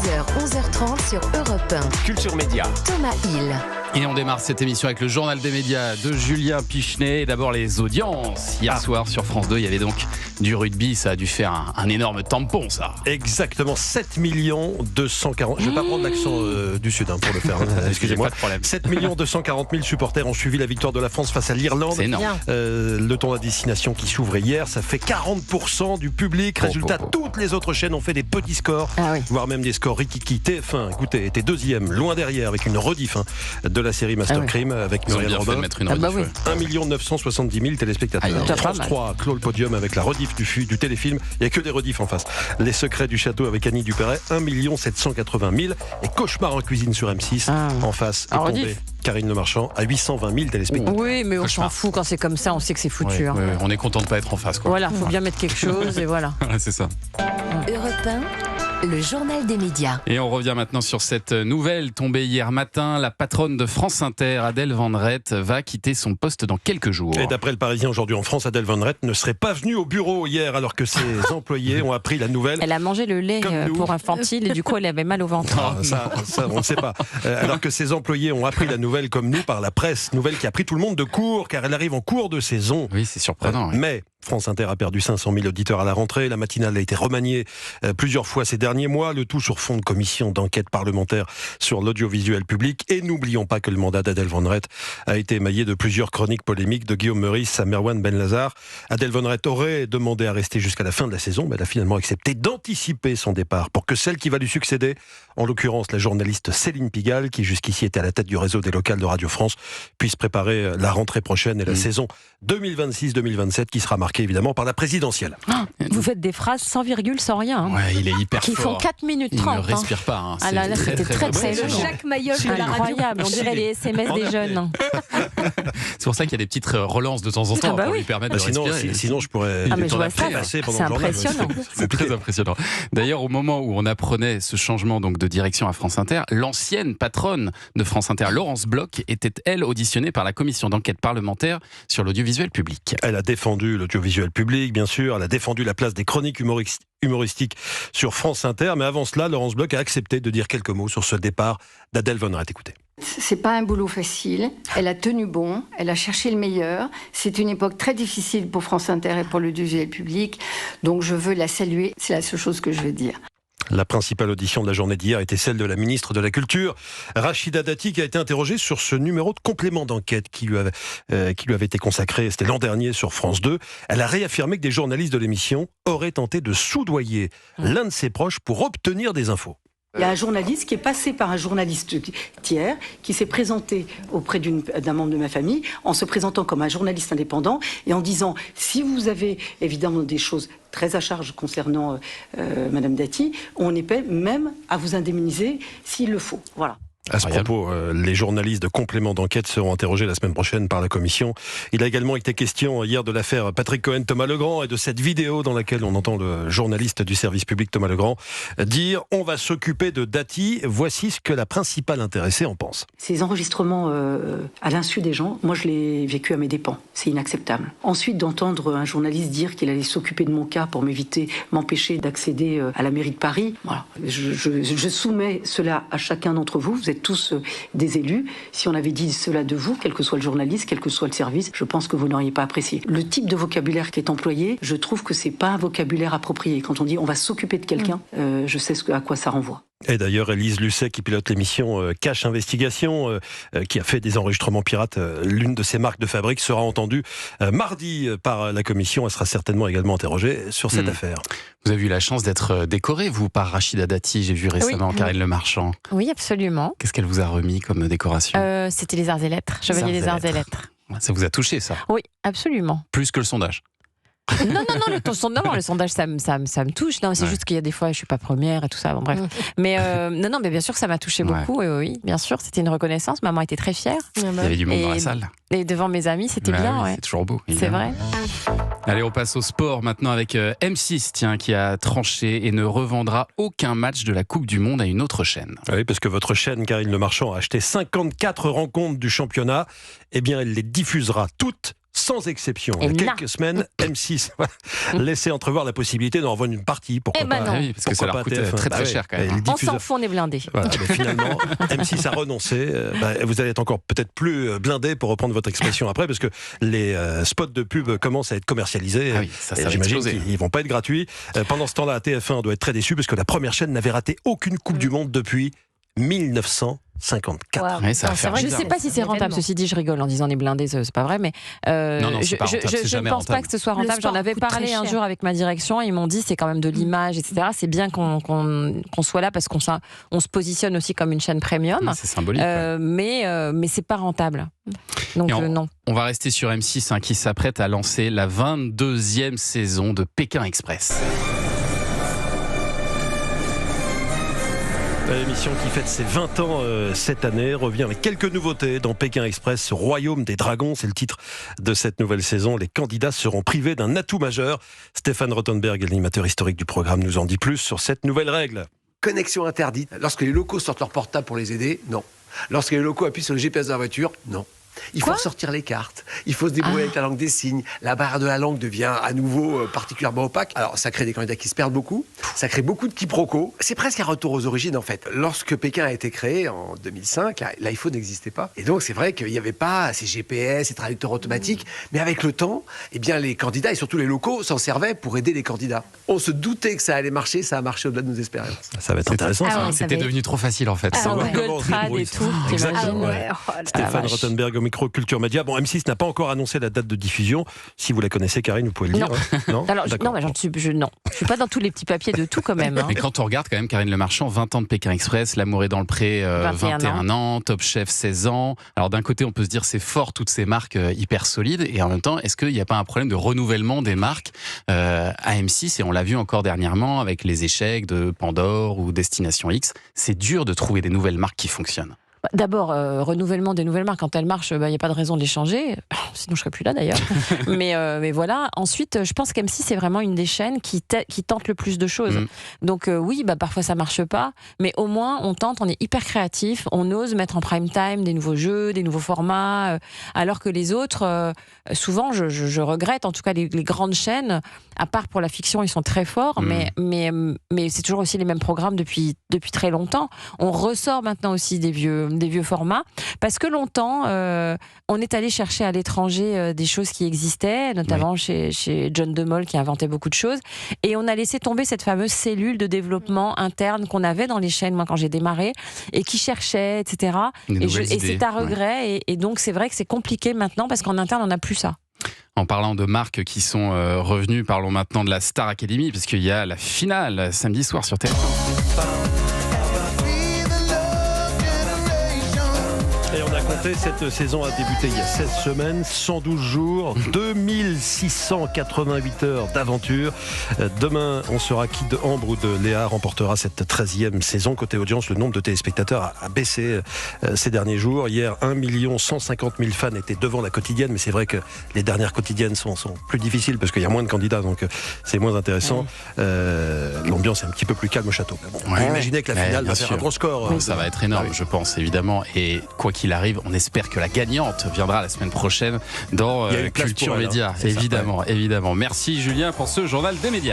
10h, 11h30 sur Europe 1. Culture Média. Thomas Hill. Et on démarre cette émission avec le journal des médias de Julien Pichenet. Et d'abord les audiences. Hier soir sur France 2, il y avait donc du rugby. Ça a dû faire un énorme tampon, ça. Exactement, 7 240 000. Je vais pas prendre l'accent du Sud pour le faire. Excusez-moi. Pas de problème. 7 240 000 supporters ont suivi la victoire de la France face à l'Irlande. C'est énorme. Le tournoi de destination qui s'ouvrait hier, ça fait 40% du public. Résultat, toutes les autres chaînes ont fait des petits scores, voire même des scores rikiki. TF1, écoutez, était deuxième, loin derrière, avec une rediff de la série Master Crime avec Muriel Robin. 1 970 000 téléspectateurs. France 3 clôt le podium avec la rediff du téléfilm. Il n'y a que des rediffs en face. Les secrets du château avec Annie Dupéret, 1 780 000. Et Cauchemar en cuisine sur M6 en face. Et tombé Karine Le Marchand à 820 000 téléspectateurs. Oui, mais on s'en fout quand c'est comme ça, on sait que c'est foutu. Oui, on est content de pas être en face, quoi. Voilà, faut bien mettre quelque chose et voilà. C'est ça. Europe 1, le journal des médias. Et on revient maintenant sur cette nouvelle tombée hier matin. La patronne de France Inter, Adèle Van Rett, va quitter son poste dans quelques jours. Et d'après le Parisien aujourd'hui en France, Adèle Van Rett ne serait pas venue au bureau hier alors que ses employés ont appris la nouvelle. Elle a mangé le lait pour infantile et du coup elle avait mal au ventre. Ça, on ne sait pas. Alors que ses employés ont appris la nouvelle comme nous par la presse. Nouvelle qui a pris tout le monde de court car elle arrive en cours de saison. Oui, c'est surprenant. Mais France Inter a perdu 500 000 auditeurs à la rentrée. La matinale a été remaniée plusieurs fois ces derniers mois. Le tout sur fond de commission d'enquête parlementaire sur l'audiovisuel public. Et n'oublions pas que le mandat d'Adèle Van Rett a été émaillé de plusieurs chroniques polémiques de Guillaume Meurice à Merwan Benlazar. Adèle Van Rett aurait demandé à rester jusqu'à la fin de la saison, mais elle a finalement accepté d'anticiper son départ pour que celle qui va lui succéder, en l'occurrence la journaliste Céline Pigalle, qui jusqu'ici était à la tête du réseau des locales de Radio France, puisse préparer la rentrée prochaine et la saison 2026-2027 qui sera marquée évidemment par la présidentielle. Vous faites des phrases sans virgule, sans rien. Ouais, il est hyper qui fort. font 4 minutes 30. Il ne respire pas. Ah là, c'était très long. Jacques Mayol de la radio. Incroyable, on dirait les SMS des jeunes. C'est pour ça qu'il y a des petites relances de temps en temps pour lui permettre de respirer. Sinon, je pourrais passer pendant le journal. Impressionnant. C'est très impressionnant. D'ailleurs, au moment où on apprenait ce changement donc de direction à France Inter, l'ancienne patronne de France Inter, Laurence Bloch, était elle auditionnée par la commission d'enquête parlementaire sur l'audiovisuel public. Elle a défendu l'audiovisuel public, bien sûr. Elle a défendu la place des chroniques humoristiques sur France Inter. Mais avant cela, Laurence Bloch a accepté de dire quelques mots sur ce départ d'Adèle Van Rett. Écoutez. C'est pas un boulot facile. Elle a tenu bon, elle a cherché le meilleur. C'est une époque très difficile pour France Inter et pour l'audiovisuel public. Donc je veux la saluer. C'est la seule chose que je veux dire. La principale audition de la journée d'hier était celle de la ministre de la Culture, Rachida Dati, qui a été interrogée sur ce numéro de complément d'enquête qui lui avait été consacré, c'était l'an dernier sur France 2. Elle a réaffirmé que des journalistes de l'émission auraient tenté de soudoyer l'un de ses proches pour obtenir des infos. Il y a un journaliste qui est passé par un journaliste tiers, qui s'est présenté auprès d'un membre de ma famille, en se présentant comme un journaliste indépendant et en disant, si vous avez évidemment des choses très à charge concernant Madame Dati, on est prêt même à vous indemniser s'il le faut. Voilà. À ce propos, les journalistes de complément d'enquête seront interrogés la semaine prochaine par la commission. Il a également été question hier de l'affaire Patrick Cohen-Thomas Legrand et de cette vidéo dans laquelle on entend le journaliste du service public Thomas Legrand dire « On va s'occuper de Dati ». Voici ce que la principale intéressée en pense. Ces enregistrements à l'insu des gens, moi je l'ai vécu à mes dépens. C'est inacceptable. Ensuite, d'entendre un journaliste dire qu'il allait s'occuper de mon cas pour m'empêcher d'accéder à la mairie de Paris, voilà. Je soumets cela à chacun d'entre vous. Vous êtes tous des élus. Si on avait dit cela de vous, quel que soit le journaliste, quel que soit le service, je pense que vous n'auriez pas apprécié. Le type de vocabulaire qui est employé, je trouve que c'est pas un vocabulaire approprié. Quand on dit on va s'occuper de quelqu'un, je sais à quoi ça renvoie. Et d'ailleurs, Élise Lucet, qui pilote l'émission Cache Investigation, qui a fait des enregistrements pirates, l'une de ses marques de fabrique, sera entendue mardi par la commission. Elle sera certainement également interrogée sur cette affaire. Vous avez eu la chance d'être décorée, vous, par Rachida Dati, j'ai vu récemment, Karine Le Marchand. Oui, absolument. Qu'est-ce qu'elle vous a remis comme décoration ? C'était les arts et lettres, chevalier des arts et lettres. Ça vous a touché, ça ? Oui, absolument. Plus que le sondage ? Non, le sondage, ça me touche. Non, c'est juste qu'il y a des fois, je suis pas première et tout ça. Bon, bref. Mais non, mais bien sûr, ça m'a touché beaucoup. Oui, bien sûr, c'était une reconnaissance. Maman était très fière. Il y avait du monde dans la salle. Et devant mes amis, c'était bien. Oui, c'est toujours beau. C'est vrai. Allez, on passe au sport maintenant avec M6, qui a tranché et ne revendra aucun match de la Coupe du Monde à une autre chaîne. Oui, parce que votre chaîne, Karine Le Marchand, a acheté 54 rencontres du championnat. Eh bien, elle les diffusera toutes sans exception. Et Il y a quelques semaines, M6 laissait entrevoir la possibilité d'en revendre une partie. Pourquoi pas, non. Oui, parce que ça leur coûte TF1. très très cher quand même. Et le On diffuseur- s'en fout, on est blindés. Voilà, mais finalement, M6 a renoncé. Vous allez être encore peut-être plus blindé, pour reprendre votre expression après, parce que les spots de pub commencent à être commercialisés. Ah oui, ça va J'imagine exploser. qu'ils vont pas être gratuits. Pendant ce temps-là, TF1 doit être très déçu, parce que la première chaîne n'avait raté aucune Coupe du Monde depuis 1954. Wow. Ouais, ça va Non, faire vrai Je que ne bizarre. sais pas si c'est rentable. événement. Ceci dit, je rigole en disant les blindés, c'est pas vrai, mais Non, c'est pas rentable, c'est je jamais ne pense pas rentable. que ce soit Le rentable. J'en sport avais coûte parlé très un cher. jour avec ma direction. Ils m'ont dit c'est quand même de l'image, etc. C'est bien qu'on soit là parce qu'on se positionne aussi comme une chaîne premium. C'est symbolique. Ouais. Mais c'est pas rentable. Donc Et non. On va rester sur M6 qui s'apprête à lancer la 22e saison de Pékin Express. L'émission qui fête ses 20 ans cette année revient avec quelques nouveautés dans Pékin Express, Royaume des Dragons, c'est le titre de cette nouvelle saison. Les candidats seront privés d'un atout majeur. Stéphane Rothenberg, l'animateur historique du programme, nous en dit plus sur cette nouvelle règle. Connexion interdite. Lorsque les locaux sortent leur portable pour les aider, non. Lorsque les locaux appuient sur le GPS de la voiture, non. Il faut ressortir les cartes, il faut se débrouiller avec la langue des signes, la barrière de la langue devient à nouveau particulièrement opaque. Alors ça crée des candidats qui se perdent beaucoup, ça crée beaucoup de quiproquos. C'est presque un retour aux origines en fait. Lorsque Pékin a été créé en 2005, l'iPhone n'existait pas. Et donc c'est vrai qu'il n'y avait pas ces GPS, ces traducteurs automatiques, mais avec le temps, eh bien, les candidats et surtout les locaux s'en servaient pour aider les candidats. On se doutait que ça allait marcher, ça a marché au-delà de nos expériences. Ça va être intéressant. Ah ça. ouais, ça C'était va être- devenu trop facile en fait. Ah On va ouais. voir comment on Google se Trad débrouille. et tout. Exactement. t'imagines ouais. Oh là là. Stéphane vache. Rothenberg au micro Culture Média. Bon, M6 n'a pas encore annoncé la date de diffusion. Si vous la connaissez, Karine, vous pouvez le dire. hein non, Alors, D'accord. non, mais je suis pas dans tous les petits papiers de tout quand même. hein. Mais quand on regarde quand même Karine Le Marchand, 20 ans de Pékin Express, L'amour est dans le pré, 21 ans, Top Chef 16 ans. Alors d'un côté, on peut se dire c'est fort toutes ces marques hyper solides, et en même temps, est-ce qu'il n'y a pas un problème de renouvellement des marques à M6? Et on l'a vu encore dernièrement avec les échecs de Pandore ou Destination X. C'est dur de trouver des nouvelles marques qui fonctionnent. D'abord, renouvellement des nouvelles marques, quand elles marchent, il n'y a pas de raison de les changer. Sinon, je serais plus là d'ailleurs. mais voilà. Ensuite, je pense qu'M6 c'est vraiment une des chaînes qui tente le plus de choses. Donc oui, parfois ça marche pas, mais au moins on tente, on est hyper créatif, on ose mettre en prime time des nouveaux jeux, des nouveaux formats, alors que les autres, souvent, je regrette, en tout cas les grandes chaînes, à part pour la fiction, ils sont très forts, mais c'est toujours aussi les mêmes programmes depuis très longtemps. On ressort maintenant aussi des vieux formats, parce que longtemps, on est allé chercher à l'étranger des choses qui existaient, notamment chez John de Mol qui inventait beaucoup de choses, et on a laissé tomber cette fameuse cellule de développement interne qu'on avait dans les chaînes, moi quand j'ai démarré, et qui cherchait, etc. Et c'est à regret, et donc c'est vrai que c'est compliqué maintenant, parce qu'en interne, on n'a plus ça. En parlant de marques qui sont revenues, parlons maintenant de la Star Academy, puisqu'il y a la finale samedi soir sur TF1. Et on a compté, cette saison a débuté il y a 16 semaines, 112 jours, 2688 heures d'aventure. Demain, on saura qui de Ambre ou de Léa remportera cette 13e saison. Côté audience, le nombre de téléspectateurs a baissé ces derniers jours. Hier, 1 150 000 fans étaient devant la quotidienne, mais c'est vrai que les dernières quotidiennes sont plus difficiles parce qu'il y a moins de candidats, donc c'est moins intéressant. L'ambiance est un petit peu plus calme au château. Bon, on peut imaginer que la finale va faire un gros score. Ça va être énorme, je pense, évidemment. Et quoi qu'il arrive, on espère que la gagnante viendra la semaine prochaine dans Il y a une place Culture pour elle, Média. c'est ça, Évidemment. Merci Julien pour ce journal des médias.